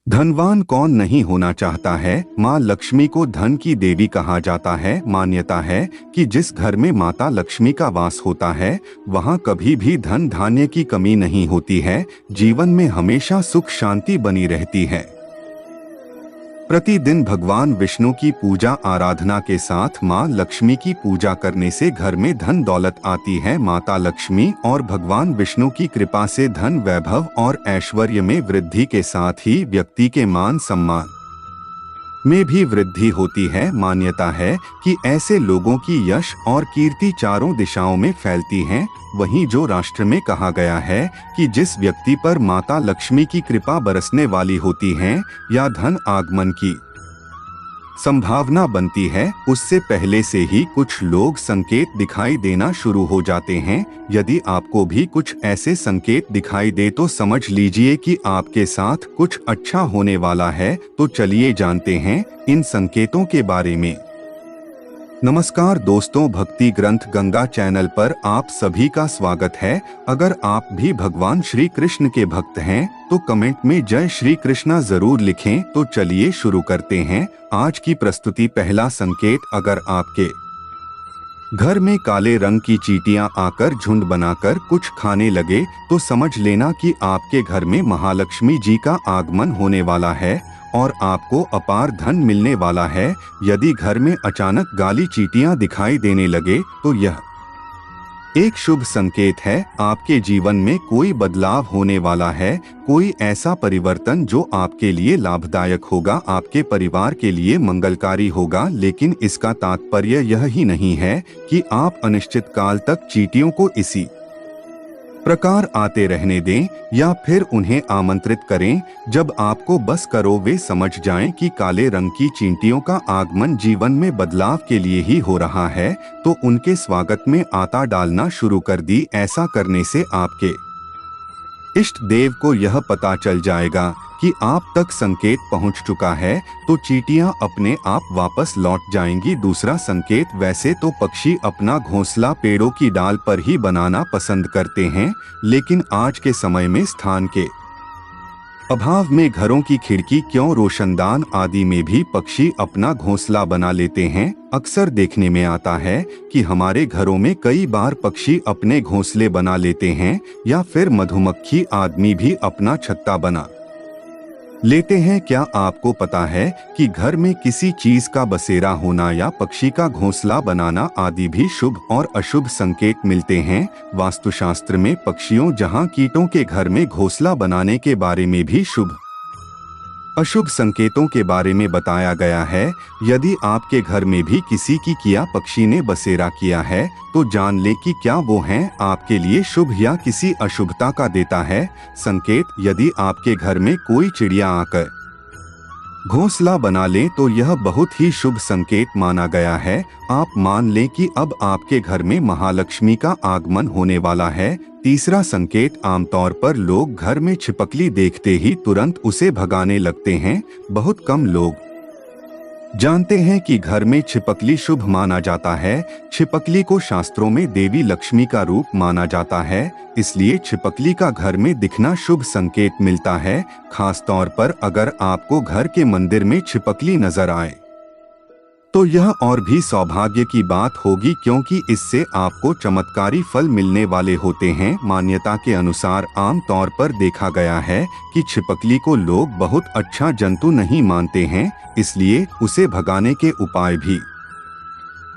धनवान कौन नहीं होना चाहता है। माँ लक्ष्मी को धन की देवी कहा जाता है। मान्यता है कि जिस घर में माता लक्ष्मी का वास होता है वहाँ कभी भी धन धान्य की कमी नहीं होती है। जीवन में हमेशा सुख शांति बनी रहती है। प्रतिदिन भगवान विष्णु की पूजा आराधना के साथ माँ लक्ष्मी की पूजा करने से घर में धन दौलत आती है। माता लक्ष्मी और भगवान विष्णु की कृपा से धन वैभव और ऐश्वर्य में वृद्धि के साथ ही व्यक्ति के मान सम्मान में भी वृद्धि होती है। मान्यता है कि ऐसे लोगों की यश और कीर्ति चारों दिशाओं में फैलती है। वहीं जो राष्ट्र में कहा गया है कि जिस व्यक्ति पर माता लक्ष्मी की कृपा बरसने वाली होती है या धन आगमन की संभावना बनती है, उससे पहले से ही कुछ लोग संकेत दिखाई देना शुरू हो जाते हैं। यदि आपको भी कुछ ऐसे संकेत दिखाई दे तो समझ लीजिए कि आपके साथ कुछ अच्छा होने वाला है। तो चलिए जानते हैं इन संकेतों के बारे में। नमस्कार दोस्तों, भक्ति ग्रंथ गंगा चैनल पर आप सभी का स्वागत है। अगर आप भी भगवान श्री कृष्ण के भक्त हैं तो कमेंट में जय श्री कृष्णा जरूर लिखें। तो चलिए शुरू करते हैं आज की प्रस्तुति। पहला संकेत, अगर आपके घर में काले रंग की चींटियां आकर झुंड बनाकर कुछ खाने लगे तो समझ लेना कि आपके घर में महालक्ष्मी जी का आगमन होने वाला है और आपको अपार धन मिलने वाला है। यदि घर में अचानक काली चींटियां दिखाई देने लगे तो यह एक शुभ संकेत है। आपके जीवन में कोई बदलाव होने वाला है, कोई ऐसा परिवर्तन जो आपके लिए लाभदायक होगा, आपके परिवार के लिए मंगलकारी होगा। लेकिन इसका तात्पर्य यह ही नहीं है कि आप अनिश्चित काल तक चींटियों को इसी प्रकार आते रहने दें या फिर उन्हें आमंत्रित करें। जब आपको बस करो वे समझ जाएं कि काले रंग की चींटियों का आगमन जीवन में बदलाव के लिए ही हो रहा है तो उनके स्वागत में आता डालना शुरू कर दी। ऐसा करने से आपके इष्ट देव को यह पता चल जाएगा कि आप तक संकेत पहुंच चुका है तो चींटियां अपने आप वापस लौट जाएंगी। दूसरा संकेत, वैसे तो पक्षी अपना घोंसला पेड़ों की डाल पर ही बनाना पसंद करते हैं, लेकिन आज के समय में स्थान के अभाव में घरों की खिड़की क्यों रोशनदान आदि में भी पक्षी अपना घोंसला बना लेते हैं। अक्सर देखने में आता है कि हमारे घरों में कई बार पक्षी अपने घोंसले बना लेते हैं या फिर मधुमक्खी आदमी भी अपना छत्ता बना लेते हैं। क्या आपको पता है कि घर में किसी चीज का बसेरा होना या पक्षी का घोंसला बनाना आदि भी शुभ और अशुभ संकेत मिलते हैं। वास्तुशास्त्र में पक्षियों जहां कीटों के घर में घोंसला बनाने के बारे में भी शुभ अशुभ संकेतों के बारे में बताया गया है। यदि आपके घर में भी किसी की किया पक्षी ने बसेरा किया है तो जान ले कि क्या वो हैं आपके लिए शुभ या किसी अशुभता का देता है संकेत। यदि आपके घर में कोई चिड़िया आकर घोंसला बना ले तो यह बहुत ही शुभ संकेत माना गया है। आप मान लें कि अब आपके घर में महालक्ष्मी का आगमन होने वाला है। तीसरा संकेत, आमतौर पर लोग घर में छिपकली देखते ही तुरंत उसे भगाने लगते हैं। बहुत कम लोग जानते हैं कि घर में छिपकली शुभ माना जाता है। छिपकली को शास्त्रों में देवी लक्ष्मी का रूप माना जाता है, इसलिए छिपकली का घर में दिखना शुभ संकेत मिलता है। खास तौर पर अगर आपको घर के मंदिर में छिपकली नजर आए तो यह और भी सौभाग्य की बात होगी, क्योंकि इससे आपको चमत्कारी फल मिलने वाले होते हैं। मान्यता के अनुसार आम तौर पर देखा गया है कि छिपकली को लोग बहुत अच्छा जंतु नहीं मानते हैं, इसलिए उसे भगाने के उपाय भी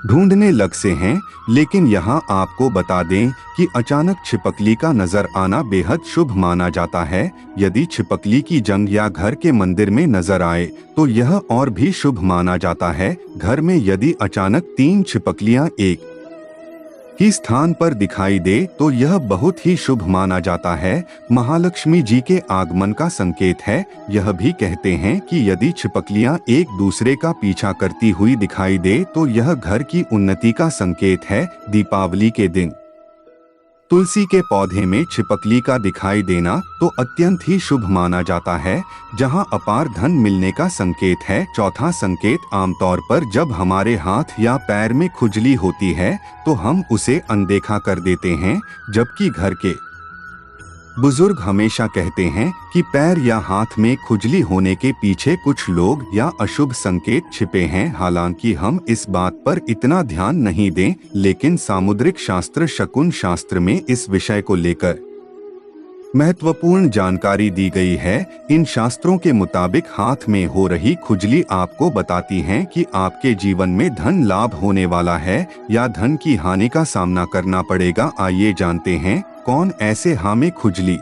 ढूंढने लग से हैं। लेकिन यहाँ आपको बता दें कि अचानक छिपकली का नजर आना बेहद शुभ माना जाता है। यदि छिपकली की जंग या घर के मंदिर में नजर आए तो यह और भी शुभ माना जाता है। घर में यदि अचानक 3 छिपकलियां एक ही स्थान पर दिखाई दे तो यह बहुत ही शुभ माना जाता है। महालक्ष्मी जी के आगमन का संकेत है। यह भी कहते हैं कि यदि छिपकलियां एक दूसरे का पीछा करती हुई दिखाई दे तो यह घर की उन्नति का संकेत है। दीपावली के दिन तुलसी के पौधे में छिपकली का दिखाई देना तो अत्यंत ही शुभ माना जाता है, जहां अपार धन मिलने का संकेत है। चौथा संकेत, आमतौर पर जब हमारे हाथ या पैर में खुजली होती है तो हम उसे अनदेखा कर देते हैं, जबकि घर के बुजुर्ग हमेशा कहते हैं कि पैर या हाथ में खुजली होने के पीछे कुछ लोग या अशुभ संकेत छिपे हैं। हालांकि हम इस बात पर इतना ध्यान नहीं दें, लेकिन सामुद्रिक शास्त्र शकुन शास्त्र में इस विषय को लेकर महत्वपूर्ण जानकारी दी गई है। इन शास्त्रों के मुताबिक हाथ में हो रही खुजली आपको बताती है कि आपके जीवन में धन लाभ होने वाला है या धन की हानि का सामना करना पड़ेगा। आइए जानते हैं कौन ऐसे हाथ में खुजली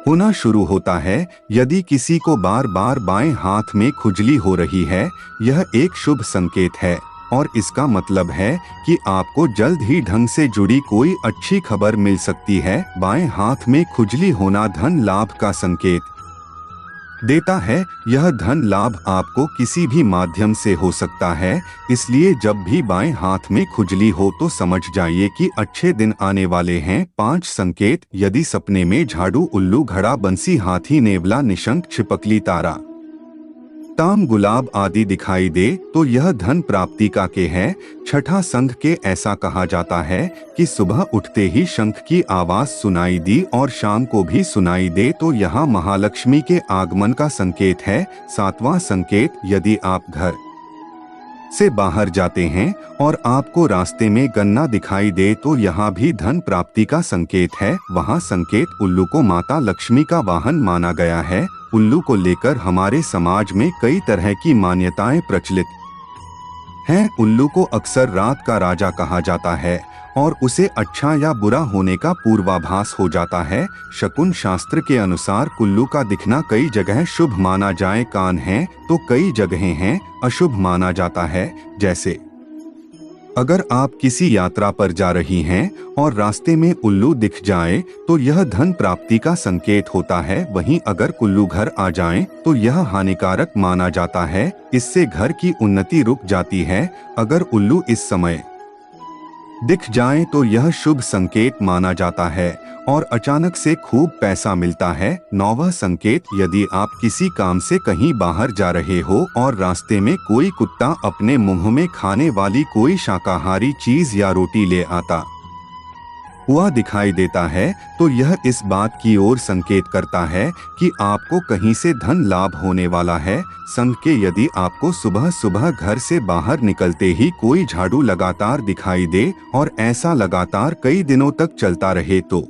होना शुरू होता है। यदि किसी को बार बार बाएं हाथ में खुजली हो रही है, यह एक शुभ संकेत है और इसका मतलब है कि आपको जल्द ही ढंग से जुड़ी कोई अच्छी खबर मिल सकती है। बाएं हाथ में खुजली होना धन लाभ का संकेत देता है। यह धन लाभ आपको किसी भी माध्यम से हो सकता है, इसलिए जब भी बाएं हाथ में खुजली हो तो समझ जाइए कि अच्छे दिन आने वाले हैं। 5 संकेत। यदि सपने में झाड़ू, उल्लू, घड़ा, बंसी, हाथी, नेवला, निशंक, छिपकली, तारा, ताम, गुलाब आदि दिखाई दे तो यह धन प्राप्ति का के है। छठा संघ के ऐसा कहा जाता है कि सुबह उठते ही शंख की आवाज सुनाई दी और शाम को भी सुनाई दे तो यह महालक्ष्मी के आगमन का संकेत है। 7वां संकेत। यदि आप घर से बाहर जाते हैं और आपको रास्ते में गन्ना दिखाई दे तो यहाँ भी धन प्राप्ति का संकेत है। वहाँ संकेत। उल्लू को माता लक्ष्मी का वाहन माना गया है। उल्लू को लेकर हमारे समाज में कई तरह की मान्यताएं प्रचलित हैं। उल्लू को अक्सर रात का राजा कहा जाता है और उसे अच्छा या बुरा होने का पूर्वाभास हो जाता है। शकुन शास्त्र के अनुसार उल्लू का दिखना कई जगह शुभ माना जाए। कान हैं तो कई जगहें हैं अशुभ माना जाता है। जैसे अगर आप किसी यात्रा पर जा रही हैं और रास्ते में उल्लू दिख जाए तो यह धन प्राप्ति का संकेत होता है। वहीं अगर उल्लू घर आ जाए तो यह हानिकारक माना जाता है, इससे घर की उन्नति रुक जाती है। अगर उल्लू इस समय दिख जाए तो यह शुभ संकेत माना जाता है और अचानक से खूब पैसा मिलता है। 9वां संकेत। यदि आप किसी काम से कहीं बाहर जा रहे हो और रास्ते में कोई कुत्ता अपने मुंह में खाने वाली कोई शाकाहारी चीज या रोटी ले आता हुआ दिखाई देता है तो यह इस बात की ओर संकेत करता है कि आपको कहीं से धन लाभ होने वाला है। संघ के। यदि आपको सुबह सुबह घर से बाहर निकलते ही कोई झाड़ू लगातार दिखाई दे और ऐसा लगातार कई दिनों तक चलता रहे तो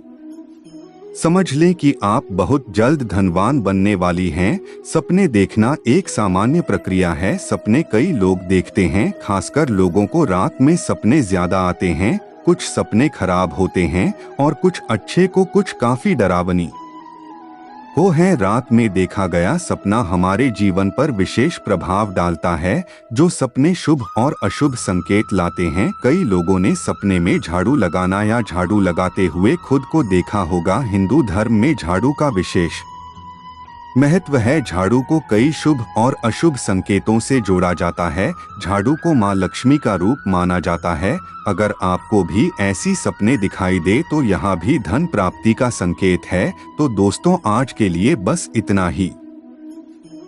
समझ लें कि आप बहुत जल्द धनवान बनने वाली हैं। सपने देखना एक सामान्य प्रक्रिया है। सपने कई लोग देखते हैं, खासकर लोगों को रात में सपने ज्यादा आते हैं। कुछ सपने खराब होते हैं और कुछ अच्छे को कुछ काफी डरावनी हो है। रात में देखा गया सपना हमारे जीवन पर विशेष प्रभाव डालता है। जो सपने शुभ और अशुभ संकेत लाते हैं। कई लोगों ने सपने में झाड़ू लगाना या झाड़ू लगाते हुए खुद को देखा होगा। हिंदू धर्म में झाड़ू का विशेष महत्व है। झाड़ू को कई शुभ और अशुभ संकेतों से जोड़ा जाता है। झाड़ू को मां लक्ष्मी का रूप माना जाता है। अगर आपको भी ऐसी सपने दिखाई दे तो यहाँ भी धन प्राप्ति का संकेत है। तो दोस्तों, आज के लिए बस इतना ही।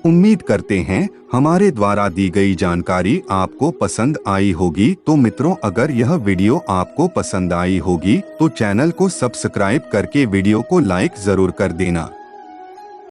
उम्मीद करते हैं हमारे द्वारा दी गई जानकारी आपको पसंद आई होगी। तो मित्रों, अगर यह वीडियो आपको पसंद आई होगी तो चैनल को सब्सक्राइब करके वीडियो को लाइक जरूर कर देना।